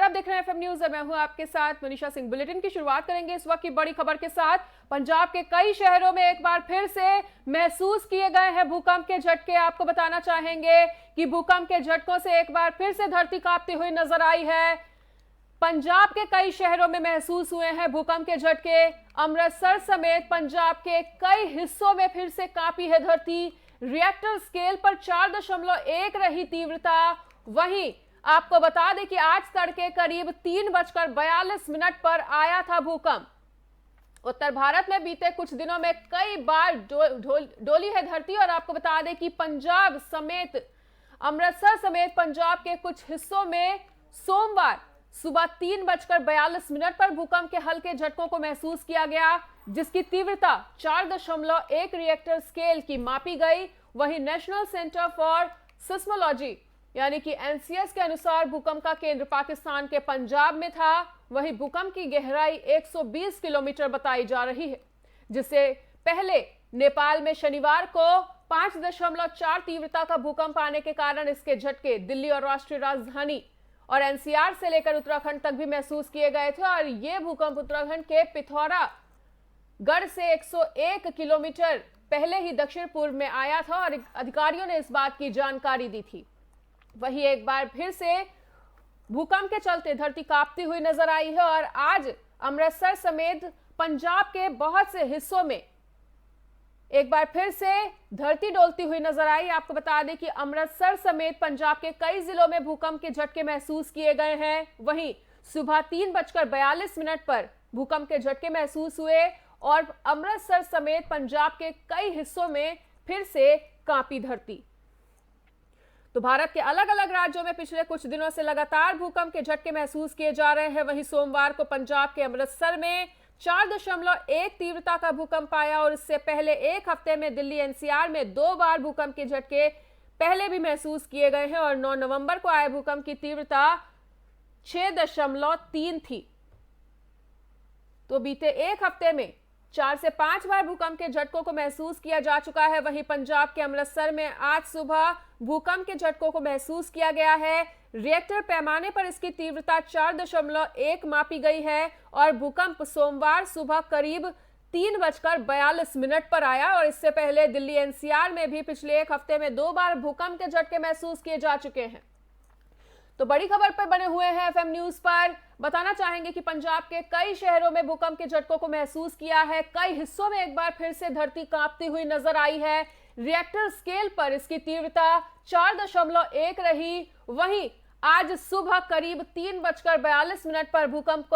आप देख रहे हैं एफएम न्यूज और मैं हूं आपके साथ मनीषा सिंह। बुलेटिन की शुरुआत करेंगे इस वक्त की बड़ी खबर के साथ। पंजाब के कई शहरों में एक बार फिर से महसूस किए गए हैं भूकंप के झटके। आपको बताना चाहेंगे कि भूकंप के झटकों से एक बार फिर से धरती कांपती हुई नजर आई है। पंजाब के कई शहरों में महसूस हुए हैं भूकंप के झटके। अमृतसर समेत पंजाब के कई हिस्सों में फिर से कांपी है धरती। रिएक्टर स्केल पर 4.1 रही तीव्रता। वहीं आपको बता दें कि आज तड़के करीब 3:42 पर आया था भूकंप। उत्तर भारत में बीते कुछ दिनों में कई बार डोली है धरती और आपको बता दें कि पंजाब समेत अमृतसर समेत पंजाब के कुछ हिस्सों में सोमवार सुबह 3:42 पर भूकंप के हल्के झटकों को महसूस किया गया, जिसकी तीव्रता 4.1 रिएक्टर स्केल की मापी गई। वहीं नेशनल सेंटर फॉर सिस्मोलॉजी यानी कि एनसीएस के अनुसार भूकंप का केंद्र पाकिस्तान के पंजाब में था। वहीं भूकंप की गहराई 120 किलोमीटर बताई जा रही है, जिससे पहले नेपाल में शनिवार को 5.4 तीव्रता का भूकंप आने के कारण इसके झटके दिल्ली और राष्ट्रीय राजधानी और एनसीआर से लेकर उत्तराखंड तक भी महसूस किए गए थे। और यह भूकंप उत्तराखंड के पिथौरागढ़ से 101 किलोमीटर पहले ही दक्षिण पूर्व में आया था और अधिकारियों ने इस बात की जानकारी दी थी। वही एक बार फिर से भूकंप के चलते धरती कांपती हुई नजर आई है और आज अमृतसर समेत पंजाब के बहुत से हिस्सों में एक बार फिर से धरती डोलती हुई नजर आई। आपको बता दें कि अमृतसर समेत पंजाब के कई जिलों में भूकंप के झटके महसूस किए गए हैं। वहीं सुबह 3:42 पर भूकंप के झटके महसूस हुए और अमृतसर समेत पंजाब के कई हिस्सों में फिर से कांपी धरती। तो भारत के अलग अलग राज्यों में पिछले कुछ दिनों से लगातार भूकंप के झटके महसूस किए जा रहे हैं। वहीं सोमवार को पंजाब के अमृतसर में 4.1 तीव्रता का भूकंप आया और इससे पहले एक हफ्ते में दिल्ली एनसीआर में 2 बार भूकंप के झटके पहले भी महसूस किए गए हैं और 9 नवंबर को आए भूकंप की तीव्रता 6.3 थी। तो बीते एक हफ्ते में 4 से 5 बार भूकंप के झटकों को महसूस किया जा चुका है। वहीं पंजाब के अमृतसर में आज सुबह भूकंप के झटकों को महसूस किया गया है। रिएक्टर पैमाने पर इसकी तीव्रता 4.1 मापी गई है और भूकंप सोमवार सुबह करीब 3:42 पर आया और इससे पहले दिल्ली एनसीआर में भी पिछले एक हफ्ते में 2 बार भूकंप के झटके महसूस किए जा चुके हैं। तो बड़ी खबर पर बने हुए हैं एफएम न्यूज पर। बताना चाहेंगे कि पंजाब के कई शहरों में भूकंप के झटकों को महसूस किया है। कई हिस्सों में एक बार फिर से धरती कांपती हुई नजर आई है। रिएक्टर स्केल पर इसकी तीव्रता 4.1 रही। वहीं आज सुबह करीब 3:42 पर भूकंप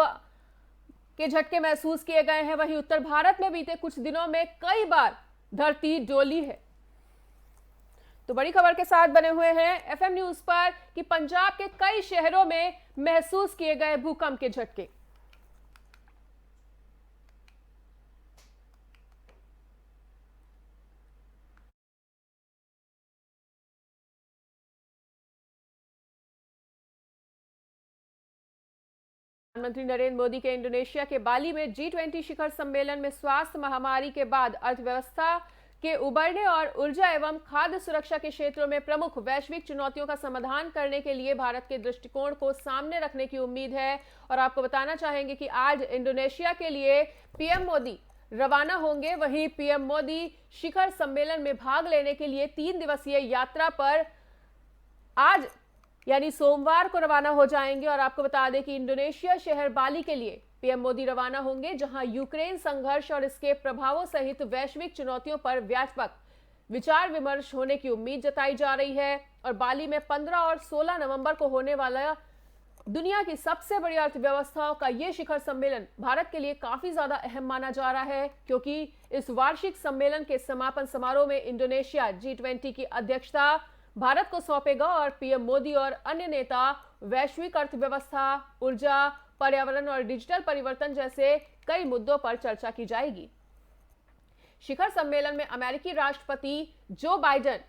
के झटके महसूस किए गए हैं। वहीं उत्तर भारत में बीते कुछ दिनों में कई बार धरती डोली है। तो बड़ी खबर के साथ बने हुए हैं एफएम न्यूज पर कि पंजाब के कई शहरों में महसूस किए गए भूकंप के झटके। प्रधानमंत्री नरेंद्र मोदी के इंडोनेशिया के बाली में G20 शिखर सम्मेलन में स्वास्थ्य महामारी के बाद अर्थव्यवस्था के उभरने और ऊर्जा एवं खाद्य सुरक्षा के क्षेत्रों में प्रमुख वैश्विक चुनौतियों का समाधान करने के लिए भारत के दृष्टिकोण को सामने रखने की उम्मीद है। और आपको बताना चाहेंगे कि आज इंडोनेशिया के लिए पीएम मोदी रवाना होंगे। वहीं पीएम मोदी शिखर सम्मेलन में भाग लेने के लिए 3 दिवसीय यात्रा पर आज यानी सोमवार को रवाना हो जाएंगे। और आपको बता दें कि इंडोनेशिया शहर बाली के लिए पीएम मोदी रवाना होंगे, जहां यूक्रेन संघर्ष और इसके प्रभावों सहित वैश्विक चुनौतियों पर व्यापक विचार विमर्श होने की उम्मीद जताई जा रही है। और बाली में 15 और 16 नवंबर को होने वाला दुनिया की सबसे बड़ी अर्थव्यवस्थाओं का यह शिखर सम्मेलन भारत के लिए काफी ज्यादा अहम माना जा रहा है, क्योंकि इस वार्षिक सम्मेलन के समापन समारोह में इंडोनेशिया G20 की अध्यक्षता भारत को सौंपेगा और पीएम मोदी और अन्य नेता वैश्विक अर्थव्यवस्था, ऊर्जा, पर्यावरण और डिजिटल परिवर्तन जैसे कई मुद्दों पर चर्चा की जाएगी। शिखर सम्मेलन में अमेरिकी राष्ट्रपति जो बाइडेन,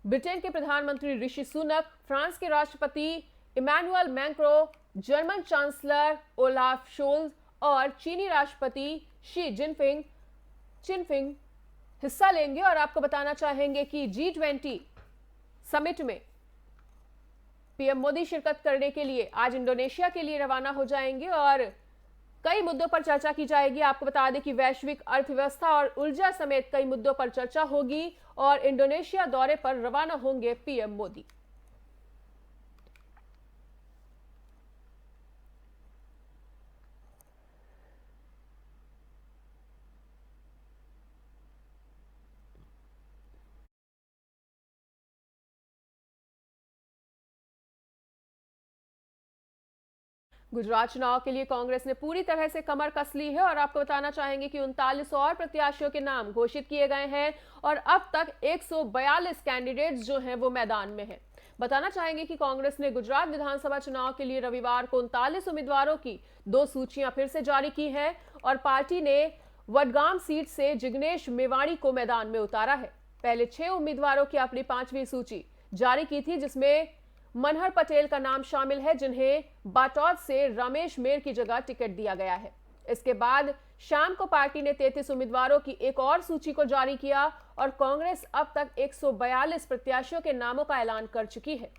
ब्रिटेन के प्रधानमंत्री ऋषि सुनक, फ्रांस के राष्ट्रपति Emmanuel Macron, German chancellor Olaf Scholz और चीनी राष्ट्रपति शी जिनपिंग हिस्सा लेंगे। और आपको बताना चाहेंगे कि G20 समिट में पीएम मोदी शिरकत करने के लिए आज इंडोनेशिया के लिए रवाना हो जाएंगे और कई मुद्दों पर चर्चा की जाएगी। आपको बता दें कि वैश्विक अर्थव्यवस्था और ऊर्जा समेत कई मुद्दों पर चर्चा होगी और इंडोनेशिया दौरे पर रवाना होंगे पीएम मोदी। गुजरात चुनाव के लिए कांग्रेस ने पूरी तरह से कमर कस ली है और आपको बताना चाहेंगे कि 39 और प्रत्याशियों के नाम घोषित किए गए हैं और अब तक 142 कैंडिडेट्स जो हैं वो मैदान में हैं। बताना चाहेंगे कि कांग्रेस ने गुजरात विधानसभा चुनाव के लिए रविवार को 39 उम्मीदवारों की 2 सूचियां फिर से जारी की हैं और पार्टी ने वडगाम सीट से जिग्नेश मेवाड़ी को मैदान में उतारा है। पहले 6 उम्मीदवारों की अपनी 5वीं सूची जारी की थी, जिसमें मनहर पटेल का नाम शामिल है, जिन्हें बाटौद से रमेश मेर की जगह टिकट दिया गया है। इसके बाद शाम को पार्टी ने 33 उम्मीदवारों की एक और सूची को जारी किया और कांग्रेस अब तक 142 प्रत्याशियों के नामों का ऐलान कर चुकी है।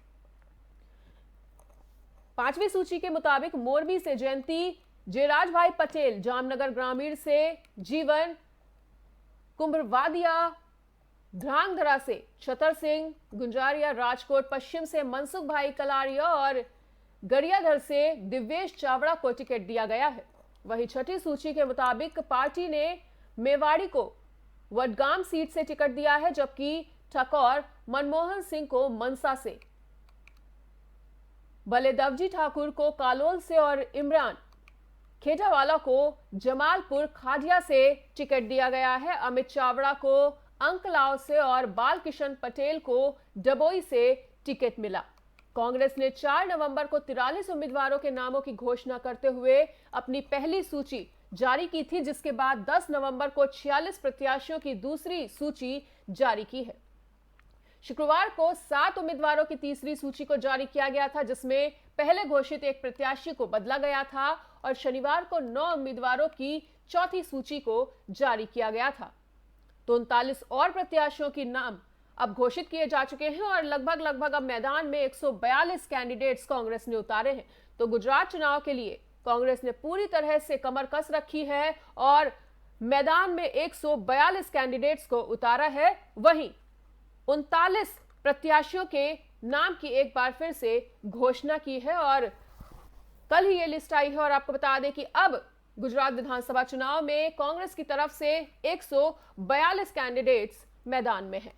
5वीं सूची के मुताबिक मोरबी से जयंती जयराज भाई पटेल, जामनगर ग्रामीण से जीवन कुंभरवादिया, ध्रांगधरा से छतर सिंह, गुंजारिया राजकोट पश्चिम से मनसुख भाई कलारिया और गरियाधर से दिव्येश चावड़ा को टिकट दिया गया है। वहीं छठी सूची के मुताबिक पार्टी ने मेवाड़ी को वडगाम सीट से टिकट दिया है, जबकि ठकौर मनमोहन सिंह को मनसा से, बलेदवजी ठाकुर को कालोल से और इमरान खेटावाला को जमालपुर खाडिया से टिकट दिया गया है। अमित चावड़ा को अंकलाव से और बालकिशन पटेल को डबोई से टिकट मिला। कांग्रेस ने 4 नवंबर को 43 उम्मीदवारों के नामों की घोषणा करते हुए अपनी पहली सूची जारी की थी, जिसके बाद 10 नवंबर को 46 प्रत्याशियों की दूसरी सूची जारी की है। शुक्रवार को 7 उम्मीदवारों की तीसरी सूची को जारी किया गया था, जिसमें पहले घोषित एक प्रत्याशी को बदला गया था और शनिवार को 9 उम्मीदवारों की चौथी सूची को जारी किया गया था। तो 39 और प्रत्याशियों के नाम अब घोषित किए जा चुके हैं और लगभग अब मैदान में 142 कैंडिडेट्स कांग्रेस ने उतारे हैं। तो गुजरात चुनाव के लिए कांग्रेस ने पूरी तरह से कमर कस रखी है और मैदान में 142 कैंडिडेट्स को उतारा है। वहीं 39 प्रत्याशियों के नाम की एक बार फिर से घोषणा की है और कल ही ये लिस्ट आई है। और आपको बता दें कि अब गुजरात विधानसभा चुनाव में कांग्रेस की तरफ से 142 कैंडिडेट्स मैदान में हैं।